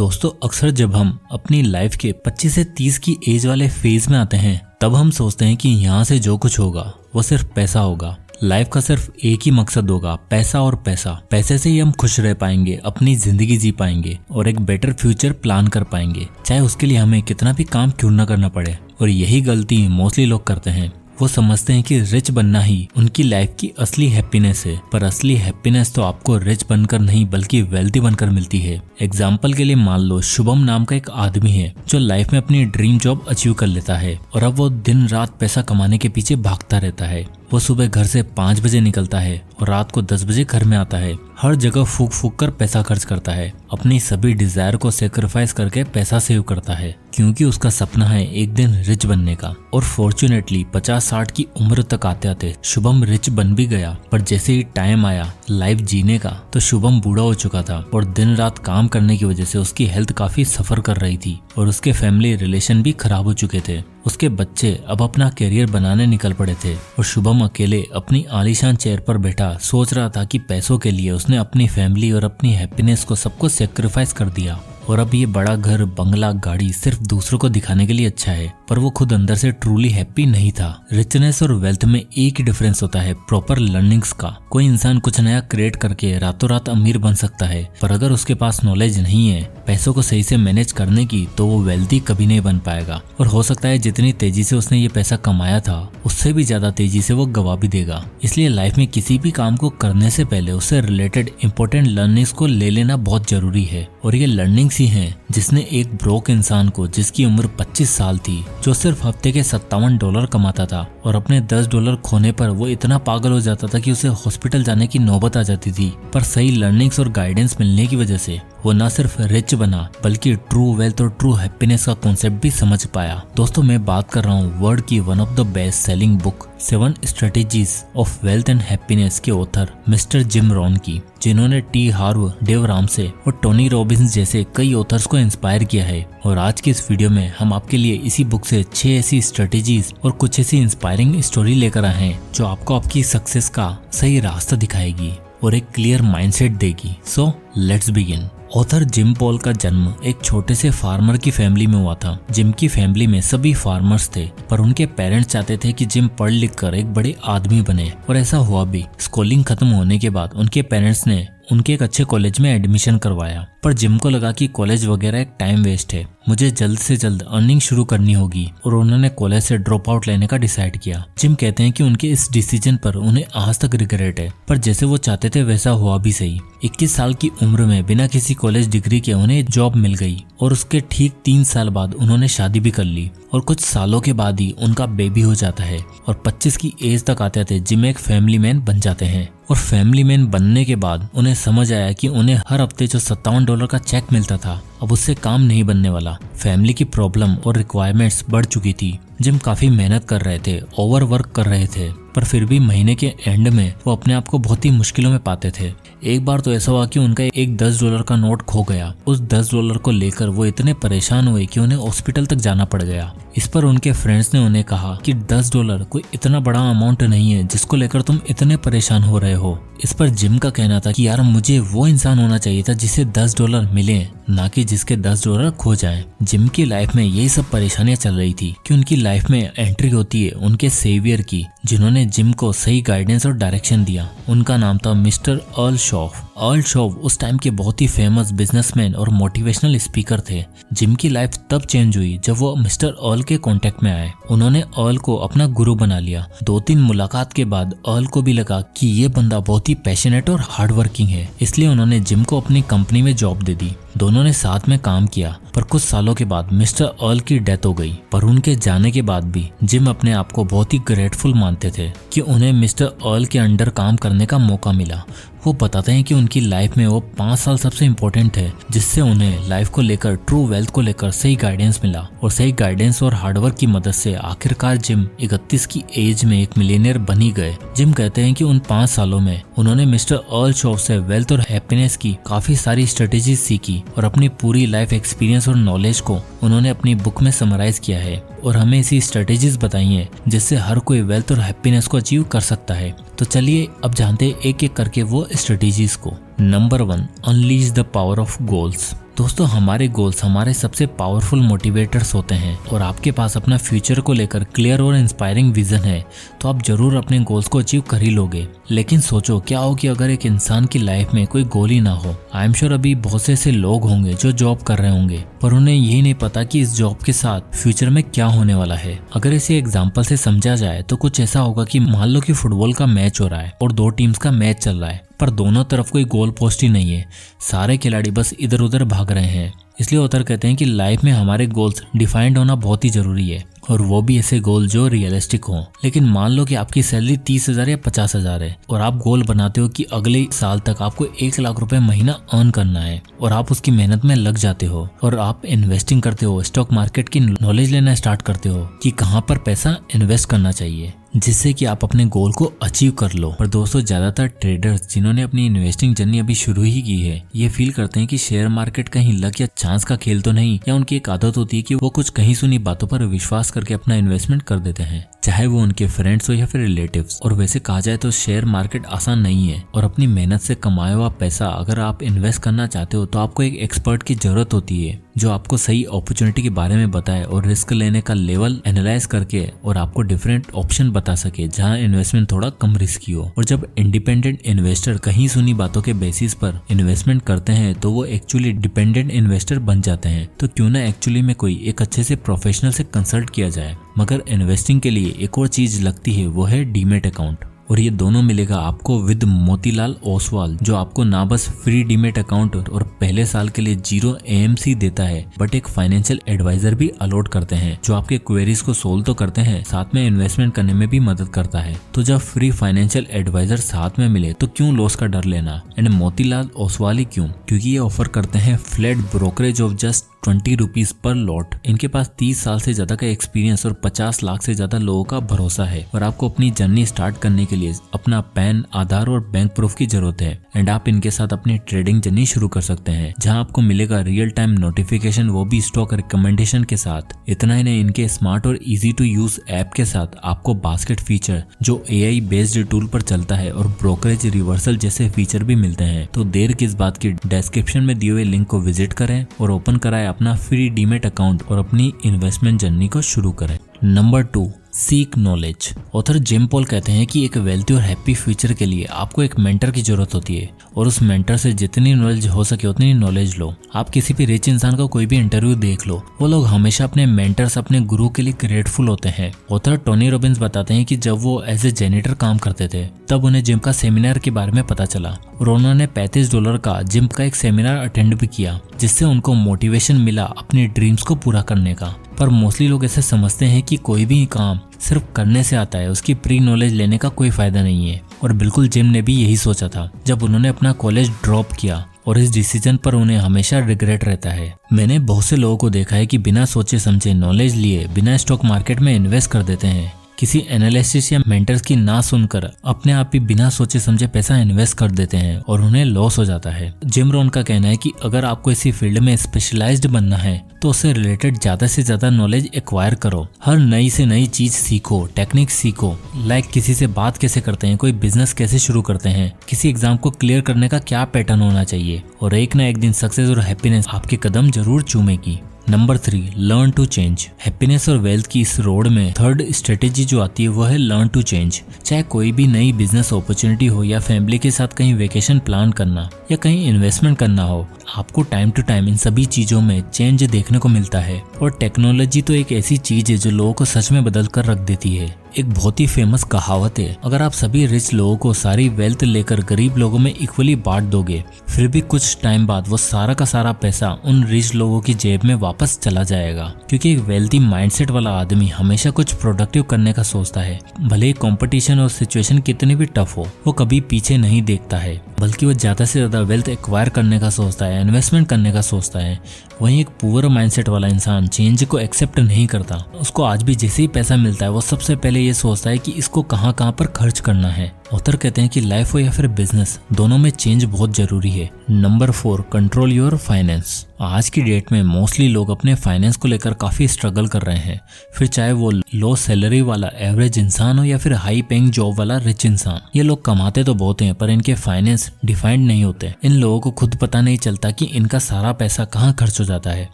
दोस्तों अक्सर जब हम अपनी लाइफ के 25 से 30 की एज वाले फेज में आते हैं तब हम सोचते हैं कि यहाँ से जो कुछ होगा वो सिर्फ पैसा होगा। लाइफ का सिर्फ एक ही मकसद होगा, पैसा और पैसा। पैसे से ही हम खुश रह पाएंगे, अपनी जिंदगी जी पाएंगे और एक बेटर फ्यूचर प्लान कर पाएंगे, चाहे उसके लिए हमें कितना भी काम क्यों न करना पड़े। और यही गलती मोस्टली लोग करते हैं। वो समझते हैं कि रिच बनना ही उनकी लाइफ की असली हैप्पीनेस है, पर असली हैप्पीनेस तो आपको रिच बनकर नहीं बल्कि वेल्थी बनकर मिलती है। एग्जाम्पल के लिए मान लो शुभम नाम का एक आदमी है जो लाइफ में अपनी ड्रीम जॉब अचीव कर लेता है और अब वो दिन रात पैसा कमाने के पीछे भागता रहता है। वो सुबह घर से 5 बजे निकलता है और रात को 10 बजे घर में आता है। हर जगह फूक फूक कर पैसा खर्च करता है, अपनी सभी डिजायर को सेक्रीफाइस करके पैसा सेव करता है, क्योंकि उसका सपना है एक दिन रिच बनने का। और फॉर्चुनेटली 50-60 की उम्र तक आते आते शुभम रिच बन भी गया। पर जैसे ही टाइम आया लाइफ जीने का तो शुभम बूढ़ा हो चुका था और दिन रात काम करने की वजह से उसकी हेल्थ काफी सफर कर रही थी और उसके फैमिली रिलेशन भी खराब हो चुके थे। उसके बच्चे अब अपना करियर बनाने निकल पड़े थे और शुभम अकेले अपनी आलीशान चेयर पर बैठा सोच रहा था कि पैसों के लिए उसने अपनी फैमिली और अपनी हैप्पीनेस को सबको सेक्रीफाइस कर दिया। और अब ये बड़ा घर, बंगला, गाड़ी सिर्फ दूसरों को दिखाने के लिए अच्छा है, पर वो खुद अंदर से ट्रूली हैप्पी नहीं था। रिचनेस और वेल्थ में एक ही डिफरेंस होता है, प्रॉपर लर्निंग्स का। कोई इंसान कुछ नया क्रिएट करके रातों रात अमीर बन सकता है, पर अगर उसके पास नॉलेज नहीं है पैसों को सही से मैनेज करने की तो वो वेल्थी कभी नहीं बन पाएगा। और हो सकता है जितनी तेजी से उसने ये पैसा कमाया था उससे भी ज्यादा तेजी से वो गवा भी देगा। इसलिए लाइफ में किसी भी काम को करने से पहले उससे रिलेटेड इंपॉर्टेंट लर्निंग्स को ले लेना बहुत जरूरी है। और ये लर्निंग्स ही हैं जिसने एक ब्रोक इंसान को, जिसकी उम्र 25 साल थी, जो सिर्फ हफ्ते के $57 कमाता था और अपने $10 खोने पर वो इतना पागल हो जाता था कि उसे हॉस्पिटल जाने की नौबत आ जाती थी, पर सही लर्निंग्स और गाइडेंस मिलने की वजह से वो न सिर्फ रिच बना बल्कि ट्रू वेल्थ और ट्रू हैप्पीनेस का कॉन्सेप्ट भी समझ पाया। दोस्तों मैं बात कर रहा हूँ वर्ल्ड की one of the best selling book 7 strategies of wealth and happiness के ऑथर मिस्टर जिम रॉन की, जिन्होंने टी हार्व, डेव रामसे और टोनी रॉबिन्स जैसे कई ऑथर्स को इंस्पायर किया है। और आज की इस वीडियो में हम आपके लिए इसी बुक से 6 ऐसी स्ट्रेटेजीज और कुछ ऐसी इंस्पायरिंग स्टोरी लेकर आए हैं जो आपको आपकी सक्सेस का सही रास्ता दिखाएगी और एक क्लियर माइंडसेट देगी। So let's begin. Author gym Paul का जन्म एक छोटे से फार्मर की फैमिली में हुआ था। जिम की फैमिली में सभी फार्मर्स थे, पर उनके पेरेंट्स चाहते थे कि जिम पढ़ लिख कर एक बड़े आदमी बने, और ऐसा हुआ भी। स्कूलिंग खत्म होने के बाद उनके पेरेंट्स ने उनके एक अच्छे कॉलेज में एडमिशन करवाया, पर जिम को लगा कि कॉलेज वगैरह एक टाइम वेस्ट है, मुझे जल्द से जल्द अर्निंग शुरू करनी होगी, और उन्होंने कॉलेज से ड्रॉप आउट लेने का डिसाइड किया। जिम कहते हैं कि उनके इस डिसीजन पर उन्हें आज तक रिग्रेट है, पर जैसे वो चाहते थे वैसा हुआ भी सही। 21 साल की उम्र में बिना किसी कॉलेज डिग्री के उन्हें जॉब मिल गई और उसके ठीक 3 साल बाद उन्होंने शादी भी कर ली और कुछ सालों के बाद ही उनका बेबी हो जाता है। और 25 की एज तक आते थे जिम एक फैमिली मैन बन जाते हैं। और फैमिली मैन बनने के बाद उन्हें समझ आया कि उन्हें हर हफ्ते जो $57 का चेक मिलता था अब उससे काम नहीं बनने वाला। फैमिली की प्रॉब्लम और रिक्वायरमेंट्स बढ़ चुकी थी। जिम काफी मेहनत कर रहे थे, ओवर वर्क कर रहे थे, पर फिर भी महीने के एंड में वो अपने आप को बहुत ही मुश्किलों में पाते थे। एक बार तो ऐसा हुआ कि उनका एक $10 का नोट खो गया। उस $10 को लेकर वो इतने परेशान हुए कि उन्हें हॉस्पिटल तक जाना पड़ गया। इस पर उनके फ्रेंड्स ने उन्हें कहा कि $10 कोई इतना बड़ा अमाउंट नहीं है जिसको लेकर तुम इतने परेशान हो रहे हो। इस पर जिम का कहना था कि यार मुझे वो इंसान होना चाहिए था जिसे $10 मिले, ना कि जिसके $10 खो जाएं। जिम की लाइफ में यही सब परेशानियां चल रही थी कि उनकी लाइफ में एंट्री होती है उनके सेवियर की, जिन्होंने जिम को सही गाइडेंस और डायरेक्शन दिया। उनका नाम था मिस्टर अर्ल शॉफ। अर्ल शॉफ उस टाइम के बहुत ही फेमस बिजनेसमैन और मोटिवेशनल स्पीकर थे। जिम की लाइफ तब चेंज हुई जब वो मिस्टर अर्ल के कांटेक्ट में आए। उन्होंने अर्ल को अपना गुरु बना लिया। 2-3 मुलाकात के बाद अर्ल को भी लगा कि ये बंदा बहुत ही पैशनेट और हार्ड वर्किंग है, इसलिए उन्होंने जिम को अपनी कंपनी में जॉब दे दी। दोनों ने साथ में काम किया, पर कुछ सालों के बाद मिस्टर अर्ल की डेथ हो गई। पर उनके जाने के बाद भी जिम अपने आप को बहुत ही ग्रेटफुल मानते थे कि उन्हें मिस्टर अर्ल के अंडर काम करने का मौका मिला। वो बताते हैं कि उनकी लाइफ में वो 5 साल सबसे इम्पोर्टेंट है, जिससे उन्हें लाइफ को लेकर, ट्रू वेल्थ को लेकर सही गाइडेंस मिला। और सही गाइडेंस और हार्डवर्क की मदद से आखिरकार जिम 31 की एज में एक मिलियनियर बन ही गए। जिम कहते हैं कि उन 5 सालों में उन्होंने मिस्टर अर्ल शॉफ से वेल्थ और हैप्पीनेस की काफी सारी स्ट्रेटेजीज सीखी और अपनी पूरी लाइफ एक्सपीरियंस और नॉलेज को उन्होंने अपनी बुक में समराइज किया है। और हमें ऐसी स्ट्रेटेजीज बताई हैं जिससे हर कोई वेल्थ और हैप्पीनेस को अचीव कर सकता है। तो चलिए अब जानते हैं एक एक करके वो स्ट्रेटेजीज को। Number 1, unleash the power of goals. दोस्तों, हमारे गोल्स हमारे सबसे पावरफुल मोटिवेटर्स होते हैं और आपके पास अपना फ्यूचर को लेकर क्लियर और इंस्पायरिंग विजन है तो आप जरूर अपने गोल्स को अचीव कर ही लोगे। लेकिन सोचो क्या हो कि अगर एक इंसान की लाइफ में कोई गोल ही ना हो। आई एम श्योर अभी बहुत से ऐसे लोग होंगे जो जॉब कर रहे होंगे पर उन्हें यही नहीं पता कि इस जॉब के साथ फ्यूचर में क्या होने वाला है। अगर इसे एग्जाम्पल से समझा जाए तो कुछ ऐसा होगा कि मान लो कि फुटबॉल का मैच हो रहा है और 2 टीम्स का मैच चल रहा है पर दोनों तरफ कोई गोल पोस्ट ही नहीं है। सारे खिलाड़ी बस इधर उधर भाग रहे हैं। इसलिए ऑथर कहते हैं कि लाइफ में हमारे गोल्स डिफाइंड होना बहुत ही जरूरी है और वो भी ऐसे गोल जो रियलिस्टिक हो। लेकिन मान लो कि आपकी सैलरी 30,000 या 50,000 है और आप गोल बनाते हो कि अगले साल तक आपको 1 लाख रुपए महीना अर्न करना है और आप उसकी मेहनत में लग जाते हो और आप इन्वेस्टिंग करते हो, स्टॉक मार्केट की नॉलेज लेना स्टार्ट करते हो कि कहाँ पर पैसा इन्वेस्ट करना चाहिए जिससे कि आप अपने गोल को अचीव कर लो। पर दोस्तों, ज्यादातर ट्रेडर्स जिन्होंने अपनी इन्वेस्टिंग जर्नी अभी शुरू ही की है ये फील करते हैं कि शेयर मार्केट कहीं लक या चांस का खेल तो नहीं, या उनकी एक आदत होती है कि वो कुछ कहीं सुनी बातों पर विश्वास करके अपना इन्वेस्टमेंट कर देते हैं, चाहे वो उनके फ्रेंड्स हो या फिर रिलेटिव्स। और वैसे कहा जाए तो शेयर मार्केट आसान नहीं है और अपनी मेहनत से कमाया हुआ पैसा अगर आप इन्वेस्ट करना चाहते हो तो आपको एक एक्सपर्ट की जरूरत होती है जो आपको सही अपॉर्चुनिटी के बारे में बताए और रिस्क लेने का लेवल एनालाइज करके और आपको डिफरेंट ऑप्शन बता सके जहां इन्वेस्टमेंट थोड़ा कम रिस्की हो। और जब इंडिपेंडेंट इन्वेस्टर कहीं सुनी बातों के बेसिस पर इन्वेस्टमेंट करते हैं तो वो एक्चुअली डिपेंडेंट इन्वेस्टर बन जाते हैं। तो क्यों ना एक्चुअली में कोई एक अच्छे से प्रोफेशनल से कंसल्ट किया जाए। मगर इन्वेस्टिंग के लिए एक और चीज लगती है वो है डीमेट अकाउंट और ये दोनों मिलेगा आपको विद मोतीलाल ओसवाल जो आपको ना बस फ्री डीमेट अकाउंट और पहले साल के लिए 0 AMC देता है बट एक फाइनेंशियल एडवाइजर भी अलॉट करते हैं जो आपके क्वेरीज को सोल्व तो करते हैं साथ में इन्वेस्टमेंट करने में भी मदद करता है। तो जब फ्री फाइनेंशियल एडवाइजर साथ में मिले तो क्यों लॉस का डर लेना। एंड मोतीलाल ओसवाल ही क्यों, क्योंकि ये ऑफर करते हैं flat brokerage of just 20 rupees per lot. इनके पास 30 साल से ज्यादा का एक्सपीरियंस और 50 लाख से ज्यादा लोगों का भरोसा है और आपको अपनी जर्नी स्टार्ट करने के लिए अपना पैन, आधार और बैंक प्रूफ की जरूरत है। एंड आप इनके साथ अपनी ट्रेडिंग जर्नी शुरू कर सकते हैं जहां आपको मिलेगा रियल टाइम नोटिफिकेशन, वो भी स्टॉक रिकमेंडेशन के साथ। इतना ही नहीं, इनके स्मार्ट और इजी टू यूज ऐप के साथ आपको बास्केट फीचर जो AI बेस्ड टूल पर चलता है और ब्रोकरेज रिवर्सल जैसे फीचर भी मिलते हैं। तो देर किस बात की, डिस्क्रिप्शन में दिए हुए लिंक को विजिट करें और ओपन कराएं अपना फ्री डीमेट अकाउंट और अपनी इन्वेस्टमेंट जर्नी को शुरू करें। Number 2, seek knowledge. Author gym Paul कहते हैं कि एक वेल्थी और हैप्पी फ्यूचर के लिए आपको एक मेंटर की जरूरत होती है और उस मेंटर से जितनी नॉलेज हो सके उतनी नॉलेज लो। आप किसी भी रिच इंसान का कोई भी इंटरव्यू देख लो, वो लोग हमेशा अपने मेंटर्स, अपने गुरु के लिए ग्रेटफुल होते हैं। ऑथर टोनी रॉबिन्स बताते हैं कि जब वो एज ए जेनिटर काम करते थे तब उन्हें जिम का सेमिनार के बारे में पता चला और उन्होंने $35 का जिम का एक सेमिनार अटेंड भी किया जिससे उनको मोटिवेशन मिला अपने ड्रीम्स को पूरा करने का। पर मोस्टली लोग ऐसे समझते हैं कि कोई भी काम सिर्फ करने से आता है, उसकी प्री नॉलेज लेने का कोई फायदा नहीं है। और बिल्कुल जिम ने भी यही सोचा था जब उन्होंने अपना कॉलेज ड्रॉप किया और इस डिसीजन पर उन्हें हमेशा रिग्रेट रहता है। मैंने बहुत से लोगों को देखा है कि बिना सोचे समझे नॉलेज लिए बिना स्टॉक मार्केट में इन्वेस्ट कर देते हैं, किसी एनालिसिस या मेंटर्स की ना सुनकर अपने आप ही बिना सोचे समझे पैसा इन्वेस्ट कर देते हैं और उन्हें लॉस हो जाता है। जिम रोहन का कहना है कि अगर आपको इसी फील्ड में स्पेशलाइज्ड बनना है तो उससे रिलेटेड ज्यादा से ज्यादा नॉलेज एक्वायर करो। हर नई से नई चीज सीखो, टेक्निक सीखो, लाइक किसी से बात कैसे करते हैं, कोई बिजनेस कैसे शुरू करते हैं, किसी एग्जाम को क्लियर करने का क्या पैटर्न होना चाहिए और एक ना एक दिन सक्सेस और हैप्पीनेस आपके कदम जरूर चूमेगी। Number 3, learn to change. Happiness और वेल्थ की इस रोड में थर्ड स्ट्रेटेजी जो आती है वो है लर्न टू चेंज। चाहे कोई भी नई बिजनेस अपॉर्चुनिटी हो या फैमिली के साथ कहीं वेकेशन प्लान करना या कहीं इन्वेस्टमेंट करना हो, आपको टाइम टू टाइम इन सभी चीजों में चेंज देखने को मिलता है। और टेक्नोलॉजी तो एक ऐसी चीज है जो लोगों को सच में बदल कर रख देती है। एक बहुत ही फेमस कहावत है, अगर आप सभी रिच लोगों को सारी वेल्थ लेकर गरीब लोगों में इक्वली बांट दोगे फिर भी कुछ टाइम बाद वो सारा का सारा पैसा उन रिच लोगों की जेब में वापस चला जाएगा। क्योंकि एक वेल्थी माइंडसेट वाला आदमी हमेशा कुछ प्रोडक्टिव करने का सोचता है। भले ही कंपटीशन और सिचुएशन कितनी भी टफ हो, वो कभी पीछे नहीं देखता है, बल्कि वो ज्यादा से ज्यादा वेल्थ एक्वायर करने का सोचता है, इन्वेस्टमेंट करने का सोचता है। वहीं एक पुअर माइंडसेट वाला इंसान चेंज को एक्सेप्ट नहीं करता। उसको आज भी जैसे ही पैसा मिलता है वो सबसे पहले ये सोचता है कि इसको कहाँ पर खर्च करना है। ऑथर कहते हैं कि लाइफ हो या फिर बिजनेस, दोनों में चेंज बहुत जरूरी है। Number 4, control your finance. आज की डेट में मोस्टली लोग अपने फाइनेंस को लेकर काफी स्ट्रगल कर रहे हैं, फिर चाहे वो लो सैलरी वाला एवरेज इंसान हो या फिर हाई पेइंग जॉब वाला रिच इंसान। ये लोग कमाते तो बहुत हैं पर इनके फाइनेंस डिफाइंड नहीं होते। इन लोगों को खुद पता नहीं चलता कि इनका सारा पैसा कहाँ खर्च हो जाता है।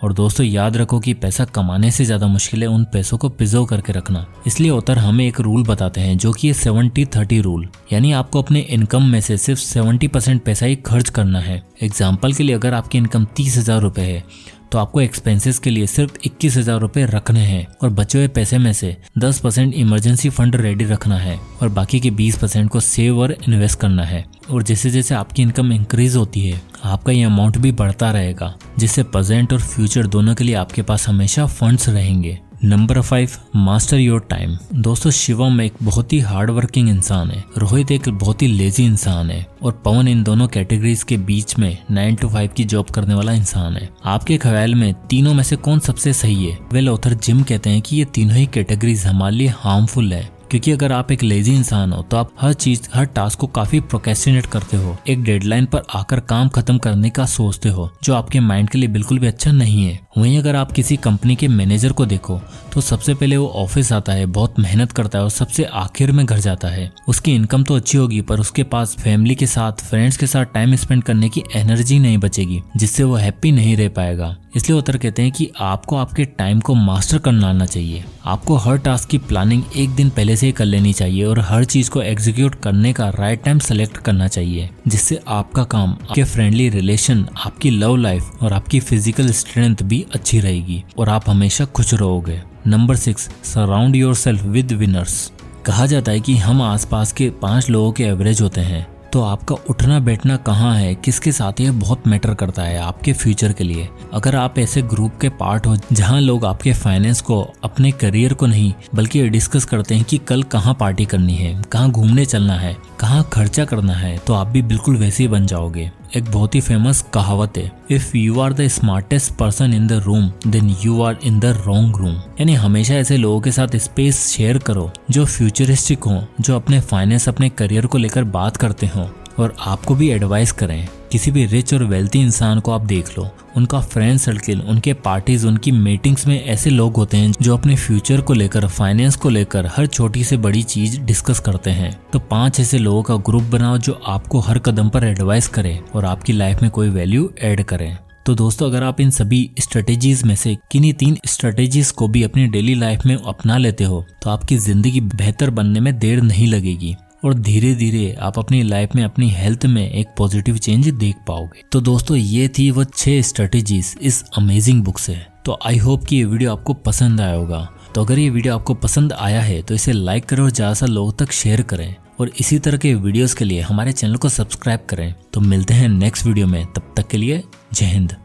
और दोस्तों याद रखो कि पैसा कमाने से ज्यादा मुश्किल है उन पैसों को प्रिजर्व करके रखना। इसलिए ऑथर हमें एक रूल बताते हैं जो कि 70-30 रूल, यानी आपको अपने इनकम में से सिर्फ 70% पैसा ही खर्च करना है। एग्जाम्पल के लिए अगर आपकी इनकम 30,000 रुपए है तो आपको एक्सपेंसेस के लिए सिर्फ 21,000 रुपए रखने हैं और बचे हुए पैसे में से 10% इमरजेंसी फंड रेडी रखना है और बाकी के 20% को सेव और इन्वेस्ट करना है। और जैसे जैसे आपकी इनकम इंक्रीज होती है आपका ये अमाउंट भी बढ़ता रहेगा, जिससे प्रेजेंट और फ्यूचर दोनों के लिए आपके पास हमेशा फंड्स रहेंगे। Number 5, master your time. दोस्तों शिवम एक बहुत ही हार्ड वर्किंग इंसान है, रोहित एक बहुत ही लेजी इंसान है और पवन इन दोनों कैटेगरीज के बीच में 9 to 5 की जॉब करने वाला इंसान है। आपके ख्याल में तीनों में से कौन सबसे सही है? वेल ऑथर जिम कहते हैं कि ये तीनों ही कैटेगरीज हमारे लिए हार्मफुल है, क्योंकि अगर आप एक लेजी इंसान हो तो आप हर टास्क को काफी प्रोक्रेस्टिनेट करते हो, एक डेडलाइन पर आकर काम खत्म करने का सोचते हो, जो आपके माइंड के लिए बिल्कुल भी अच्छा नहीं है। वहीं अगर आप किसी कंपनी के मैनेजर को देखो तो सबसे पहले वो ऑफिस आता है, बहुत मेहनत करता है और सबसे आखिर में घर जाता है। उसकी इनकम तो अच्छी होगी पर उसके पास फैमिली के साथ, फ्रेंड्स के साथ टाइम स्पेंड करने की एनर्जी नहीं बचेगी, जिससे वो हैप्पी नहीं रह पाएगा। इसलिए ऑथर कहते हैं कि आपको आपके टाइम को मास्टर करना आना चाहिए। आपको हर टास्क की प्लानिंग एक दिन पहले से ही कर लेनी चाहिए और हर चीज को एग्जीक्यूट करने का राइट टाइम सेलेक्ट करना चाहिए, जिससे आपका काम, आपके फ्रेंडली रिलेशन, आपकी लव लाइफ और आपकी फिजिकल स्ट्रेंथ भी अच्छी रहेगी और आप हमेशा खुश रहोगे। Number 6, surround yourself with winners. कहा जाता है कि हम आसपास के 5 लोगों के एवरेज होते हैं, तो आपका उठना बैठना कहाँ है, किसके साथ है, बहुत मैटर करता है आपके फ्यूचर के लिए। अगर आप ऐसे ग्रुप के पार्ट हो जहाँ लोग आपके फाइनेंस को, अपने करियर को नहीं बल्कि डिस्कस करते हैं कि कल कहाँ पार्टी करनी है, कहाँ घूमने चलना है, कहाँ खर्चा करना है, तो आप भी बिल्कुल वैसे ही बन जाओगे। एक बहुत ही फेमस कहावत है, if you are the smartest person in the room then you are in the wrong room. यानी हमेशा ऐसे लोगों के साथ स्पेस शेयर करो जो फ्यूचरिस्टिक हो, जो अपने फाइनेंस, अपने करियर को लेकर बात करते हो और आपको भी एडवाइस करें। किसी भी रिच और वेल्थी इंसान को आप देख लो, उनका फ्रेंड सर्किल, उनके पार्टीज, उनकी मीटिंग्स में ऐसे लोग होते हैं जो अपने फ्यूचर को लेकर, फाइनेंस को लेकर हर छोटी से बड़ी चीज डिस्कस करते हैं। तो 5 ऐसे लोगों का ग्रुप बनाओ जो आपको हर कदम पर एडवाइस करें और आपकी लाइफ में कोई वैल्यू ऐड करें। तो दोस्तों अगर आप इन सभी स्ट्रेटेजीज में से किन्हीं 3 स्ट्रेटेजीज को भी अपनी डेली लाइफ में अपना लेते हो तो आपकी जिंदगी बेहतर बनने में देर नहीं लगेगी और धीरे धीरे आप अपनी लाइफ में, अपनी हेल्थ में एक पॉजिटिव चेंज देख पाओगे। तो दोस्तों ये थी वो 6 स्ट्रेटेजीज इस अमेजिंग बुक से। तो आई होप कि ये वीडियो आपको पसंद आया होगा। तो अगर ये वीडियो आपको पसंद आया है तो इसे लाइक करें और ज्यादा से लोगों तक शेयर करें और इसी तरह के वीडियोस के लिए हमारे चैनल को सब्सक्राइब करें। तो मिलते हैं नेक्स्ट वीडियो में, तब तक के लिए जय हिंद।